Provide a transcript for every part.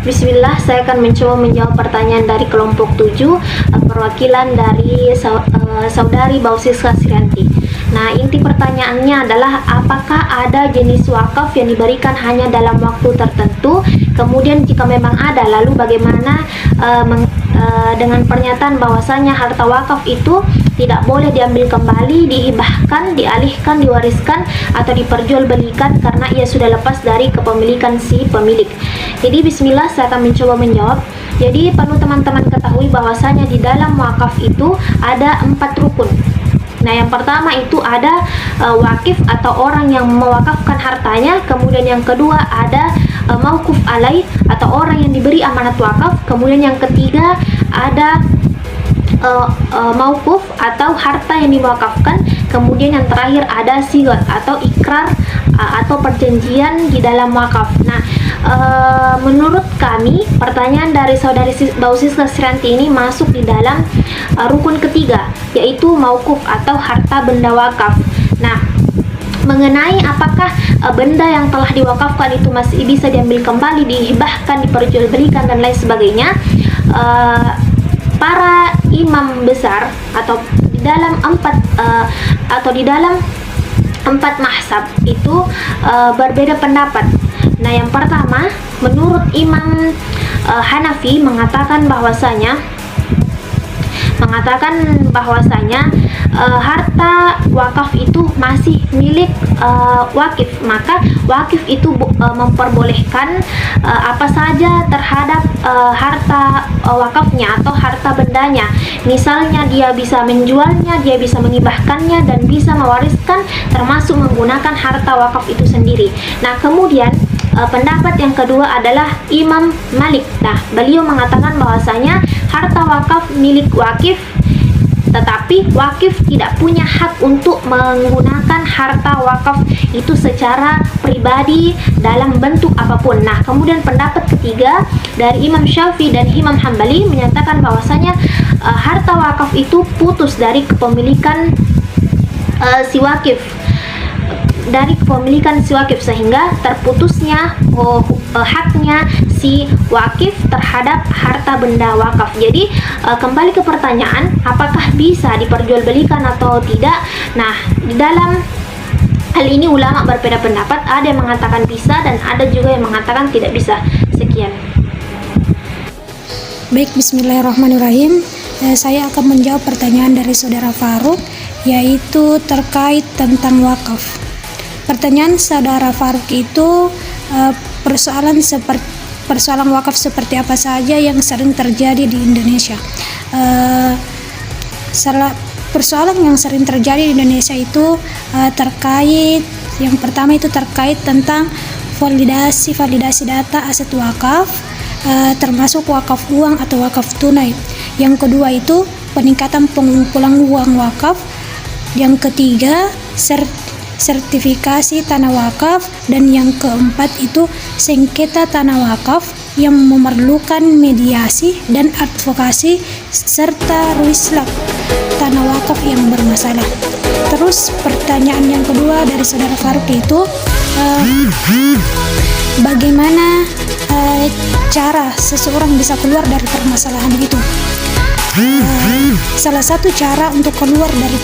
Bismillah, saya akan mencoba menjawab pertanyaan dari kelompok 7, perwakilan dari Saudari Bausiska Srianti. Nah, inti pertanyaannya adalah apakah ada jenis wakaf yang diberikan hanya dalam waktu tertentu? Kemudian jika memang ada, lalu bagaimana dengan pernyataan bahwasanya harta wakaf itu tidak boleh diambil kembali, dihibahkan, dialihkan, diwariskan, atau diperjualbelikan karena ia sudah lepas dari kepemilikan si pemilik. Jadi bismillah, saya akan mencoba menjawab. Jadi perlu teman-teman ketahui bahwasanya di dalam wakaf itu ada 4 rukun. Nah, yang pertama itu ada wakif atau orang yang mewakafkan hartanya. Kemudian yang kedua ada mauquf alaih atau orang yang diberi amanat wakaf. Kemudian yang ketiga ada mauquf atau harta yang diwakafkan. Kemudian yang terakhir ada sigot atau ikrar atau perjanjian di dalam wakaf. Nah, menurut kami pertanyaan dari Saudari Bausiska Srianti ini masuk di dalam rukun ketiga, yaitu mauquf atau harta benda wakaf. Nah, mengenai apakah benda yang telah diwakafkan itu masih bisa diambil kembali, dihibahkan, diperjualbelikan dan lain sebagainya, para imam besar atau di dalam empat mazhab itu berbeda pendapat. Nah, yang pertama, menurut Imam Hanafi mengatakan bahwasanya harta wakaf itu masih milik wakif. Maka wakif itu memperbolehkan apa saja terhadap harta wakafnya atau harta bendanya. Misalnya dia bisa menjualnya, dia bisa mengibahkannya, dan bisa mewariskan, termasuk menggunakan harta wakaf itu sendiri. Nah, kemudian pendapat yang kedua adalah Imam Malik. Nah, beliau mengatakan bahwasanya harta wakaf milik wakif, tetapi wakif tidak punya hak untuk menggunakan harta wakaf itu secara pribadi dalam bentuk apapun. Nah, kemudian pendapat ketiga dari Imam Syafi'i dan Imam Hambali menyatakan bahwasanya harta wakaf itu putus dari kepemilikan si wakif, sehingga terputusnya haknya si wakif terhadap harta benda wakaf. Jadi kembali ke pertanyaan, apakah bisa diperjualbelikan atau tidak? Nah, di dalam hal ini ulama berbeda pendapat. Ada yang mengatakan bisa dan ada juga yang mengatakan tidak bisa. Sekian. Baik, bismillahirrahmanirrahim. Saya akan menjawab pertanyaan dari saudara Faruk, yaitu terkait tentang wakaf. Pertanyaan saudara Faruk itu persoalan wakaf seperti apa saja yang sering terjadi di Indonesia. Persoalan yang sering terjadi di Indonesia itu terkait, yang pertama itu terkait tentang validasi data aset wakaf, termasuk wakaf uang atau wakaf tunai. Yang kedua itu peningkatan pengumpulan uang wakaf. Yang ketiga sertifikasi tanah wakaf, dan yang keempat itu sengketa tanah wakaf yang memerlukan mediasi dan advokasi serta ruislap tanah wakaf yang bermasalah. Terus pertanyaan yang kedua dari saudara Faruk itu bagaimana cara seseorang bisa keluar dari permasalahan itu. Salah satu cara untuk keluar dari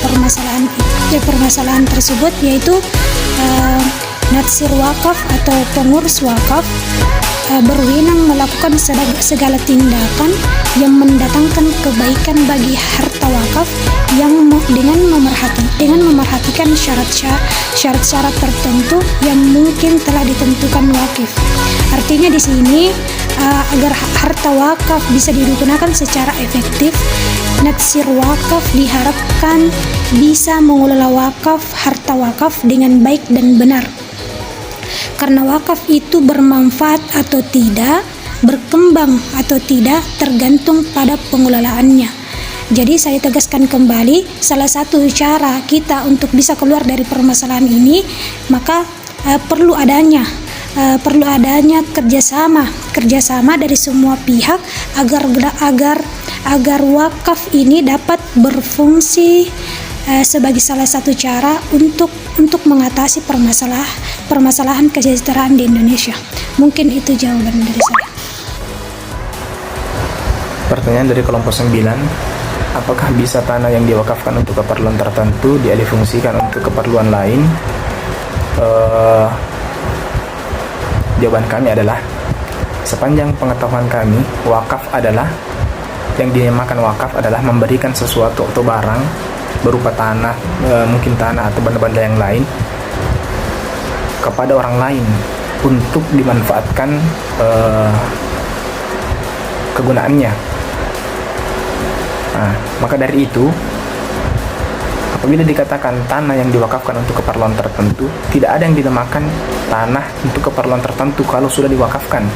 permasalahan tersebut yaitu natsir wakaf atau pengurus wakaf berwenang melakukan segala tindakan yang mendatangkan kebaikan bagi harta wakaf yang dengan memerhatikan syarat-syarat tertentu yang mungkin telah ditentukan wakif. Artinya di sini agar harta wakaf bisa digunakan secara efektif, natsir wakaf diharapkan bisa mengelola harta wakaf dengan baik dan benar. Karena wakaf itu bermanfaat atau tidak, berkembang atau tidak tergantung pada pengelolaannya. Jadi saya tegaskan kembali, salah satu cara kita untuk bisa keluar dari permasalahan ini, maka perlu adanya kerjasama dari semua pihak agar wakaf ini dapat berfungsi sebagai salah satu cara untuk mengatasi permasalahan kesejahteraan di Indonesia. Mungkin itu jawaban dari saya. Pertanyaan dari kelompok 9, apakah bisa tanah yang diwakafkan untuk keperluan tertentu dialihfungsikan untuk keperluan lain? Jawaban kami adalah, sepanjang pengetahuan kami, wakaf adalah, yang dinamakan wakaf adalah memberikan sesuatu atau barang berupa tanah, mungkin tanah atau benda-benda yang lain, kepada orang lain untuk dimanfaatkan kegunaannya. Nah, maka dari itu, apabila dikatakan tanah yang diwakafkan untuk keperluan tertentu, tidak ada yang dinamakan tanah untuk keperluan tertentu kalau sudah diwakafkan.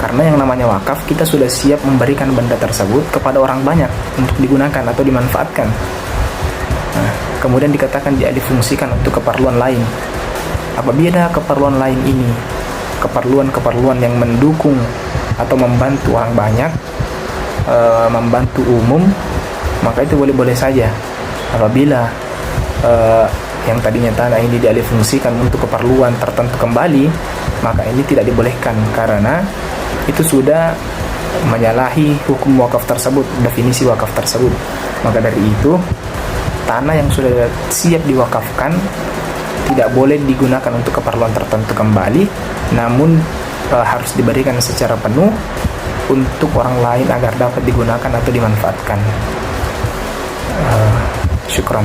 Karena yang namanya wakaf, kita sudah siap memberikan benda tersebut kepada orang banyak untuk digunakan atau dimanfaatkan. Nah, kemudian dikatakan dialihfungsikan untuk keperluan lain. Apabila keperluan lain ini keperluan yang mendukung atau membantu orang banyak, membantu umum, maka itu boleh-boleh saja. Apabila yang tadinya tanah ini dialihfungsikan untuk keperluan tertentu kembali, maka ini tidak dibolehkan karena itu sudah menyalahi hukum wakaf tersebut, definisi wakaf tersebut. Maka dari itu, tanah yang sudah siap diwakafkan tidak boleh digunakan untuk keperluan tertentu kembali, namun harus diberikan secara penuh untuk orang lain agar dapat digunakan atau dimanfaatkan. Syukran.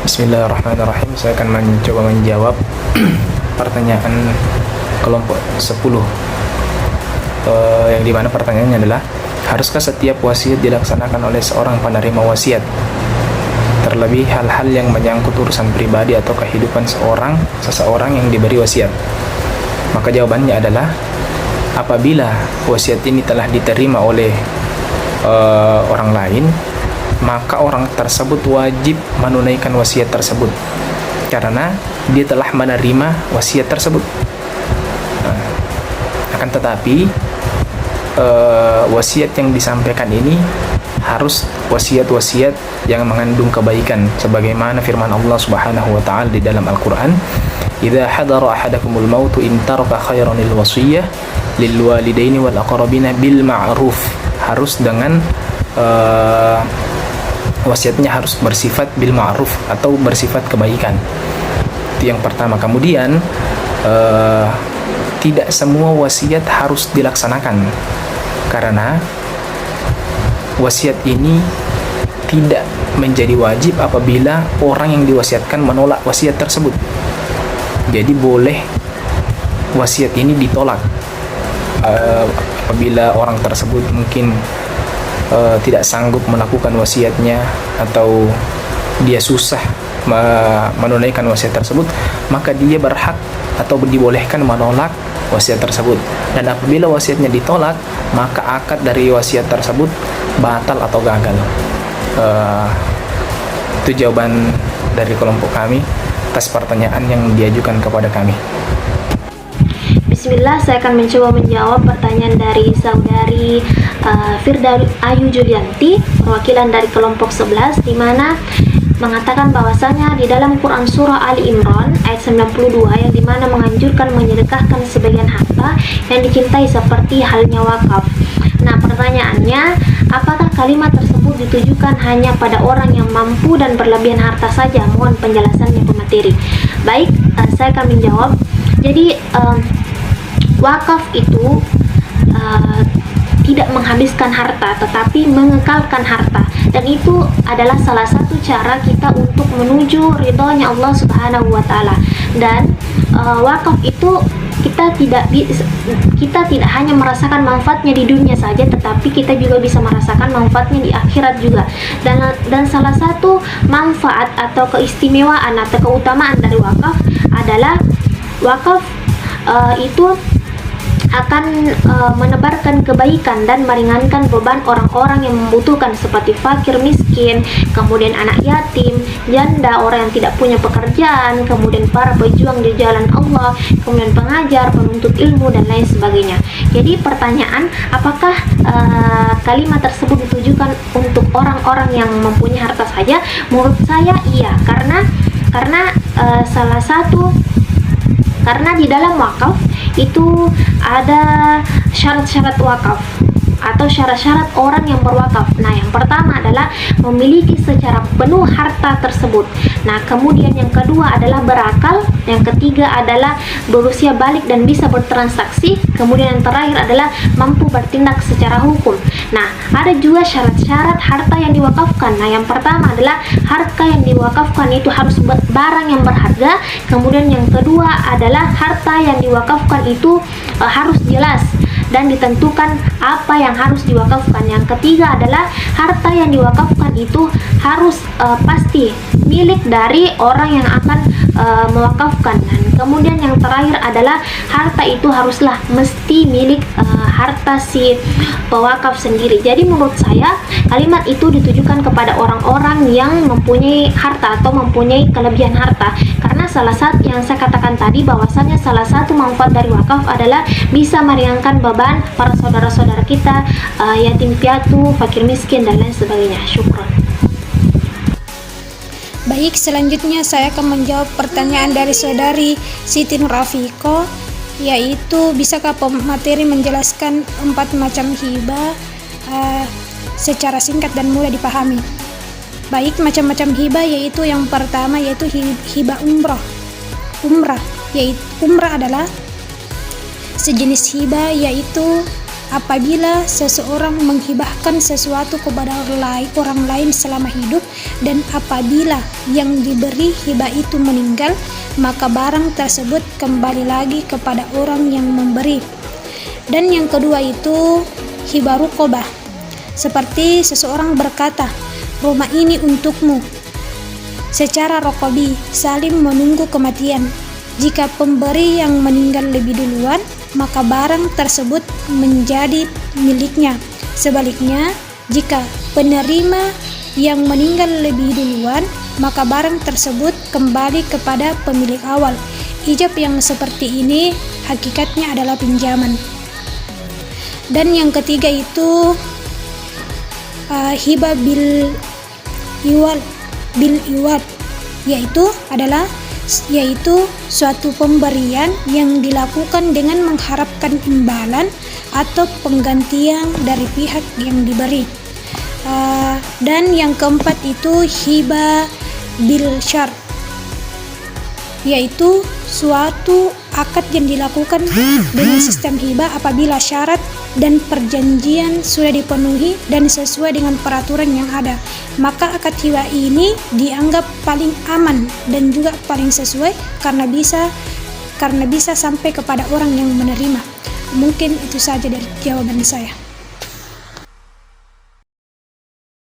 Bismillahirrahmanirrahim. Saya akan mencoba menjawab pertanyaan kelompok 10, yang dimana pertanyaannya adalah, haruskah setiap wasiat dilaksanakan oleh seorang penerima wasiat, terlebih hal-hal yang menyangkut urusan pribadi atau kehidupan seseorang yang diberi wasiat? Maka jawabannya adalah, apabila wasiat ini telah diterima oleh orang lain, maka orang tersebut wajib menunaikan wasiat tersebut karena dia telah menerima wasiat tersebut. Akan tetapi wasiat yang disampaikan ini harus wasiat-wasiat yang mengandung kebaikan, sebagaimana firman Allah Subhanahu wa taala di dalam Al-Qur'an, "Idza hadara ahadakumul mautu in taraka khairanil wasiyah lil walidaini wal aqrabina bil ma'ruf." Harus dengan wasiatnya harus bersifat bil ma'ruf atau bersifat kebaikan. Itu yang pertama. Kemudian tidak semua wasiat harus dilaksanakan karena wasiat ini tidak menjadi wajib apabila orang yang diwasiatkan menolak wasiat tersebut. Jadi boleh wasiat ini ditolak apabila orang tersebut mungkin tidak sanggup melakukan wasiatnya atau dia susah menunaikan wasiat tersebut, maka dia berhak atau dibolehkan menolak wasiat tersebut. Dan apabila wasiatnya ditolak, maka akad dari wasiat tersebut batal atau gagal. Itu jawaban dari kelompok kami atas pertanyaan yang diajukan kepada kami. Bismillah, saya akan mencoba menjawab pertanyaan dari saudari Firda Ayu Julianti, perwakilan dari kelompok 11, di mana mengatakan bahwasanya di dalam Quran Surah Ali Imran ayat 92 yang dimana menganjurkan menyedekahkan sebagian harta yang dicintai seperti halnya wakaf. Nah, pertanyaannya, apakah kalimat tersebut ditujukan hanya pada orang yang mampu dan berlebihan harta saja? Mohon penjelasannya pemateri. Baik, saya akan menjawab. Jadi wakaf itu tidak menghabiskan harta tetapi mengekalkan harta, dan itu adalah salah satu cara kita untuk menuju ridhonya Allah Subhanahu wa taala. Dan wakaf itu kita tidak hanya merasakan manfaatnya di dunia saja, tetapi kita juga bisa merasakan manfaatnya di akhirat juga. Dan salah satu manfaat atau keistimewaan atau keutamaan dari wakaf adalah wakaf itu akan menebarkan kebaikan dan meringankan beban orang-orang yang membutuhkan seperti fakir miskin, kemudian anak yatim, janda, orang yang tidak punya pekerjaan, kemudian para pejuang di jalan Allah, kemudian pengajar, penuntut ilmu, dan lain sebagainya. Jadi pertanyaan, apakah kalimat tersebut ditujukan untuk orang-orang yang mempunyai harta saja? Menurut saya iya, karena karena di dalam wakaf itu ada syarat-syarat wakaf. atau syarat-syarat orang yang berwakaf. Nah, yang pertama adalah memiliki secara penuh harta tersebut. Nah, kemudian yang kedua adalah berakal, yang ketiga adalah berusia balik dan bisa bertransaksi, kemudian yang terakhir adalah mampu bertindak secara hukum. Nah, ada juga syarat-syarat harta yang diwakafkan. Nah, yang pertama adalah harta yang diwakafkan itu harus barang yang berharga, kemudian yang kedua adalah harta yang diwakafkan itu harus jelas dan ditentukan apa yang harus diwakafkan. Yang ketiga adalah harta yang diwakafkan itu harus pasti milik dari orang yang akan mewakafkan. Dan kemudian yang terakhir adalah harta itu haruslah mesti milik harta si pewakaf sendiri. Jadi menurut saya kalimat itu ditujukan kepada orang-orang yang mempunyai harta atau mempunyai kelebihan harta, karena salah satu yang saya katakan tadi bahwasannya salah satu manfaat dari wakaf adalah bisa meringankan beban para saudara-saudara kita, yatim piatu, fakir miskin dan lain sebagainya. Syukron. Baik, selanjutnya saya akan menjawab pertanyaan dari saudari Siti Nurafiko, yaitu bisakah pemateri menjelaskan 4 macam hibah secara singkat dan mudah dipahami. Baik, macam-macam hibah yaitu yang pertama yaitu hibah umrah, yaitu umrah adalah sejenis hibah yaitu apabila seseorang menghibahkan sesuatu kepada orang lain selama hidup, dan apabila yang diberi hibah itu meninggal, maka barang tersebut kembali lagi kepada orang yang memberi. Dan yang kedua itu hibah ruqabah, seperti seseorang berkata, rumah ini untukmu secara rokobi, saling menunggu kematian. Jika pemberi yang meninggal lebih duluan, maka barang tersebut menjadi miliknya. Sebaliknya, jika penerima yang meninggal lebih duluan, maka barang tersebut kembali kepada pemilik awal. Ijab yang seperti ini hakikatnya adalah pinjaman. Dan yang ketiga itu hibah bil iwad, yaitu suatu pemberian yang dilakukan dengan mengharapkan imbalan atau penggantian dari pihak yang diberi. Dan yang keempat itu hibah bil syar, yaitu suatu akad yang dilakukan dengan sistem hibah apabila syarat dan perjanjian sudah dipenuhi dan sesuai dengan peraturan yang ada, maka akad hibah ini dianggap paling aman dan juga paling sesuai karena bisa sampai kepada orang yang menerima. Mungkin itu saja dari jawaban saya.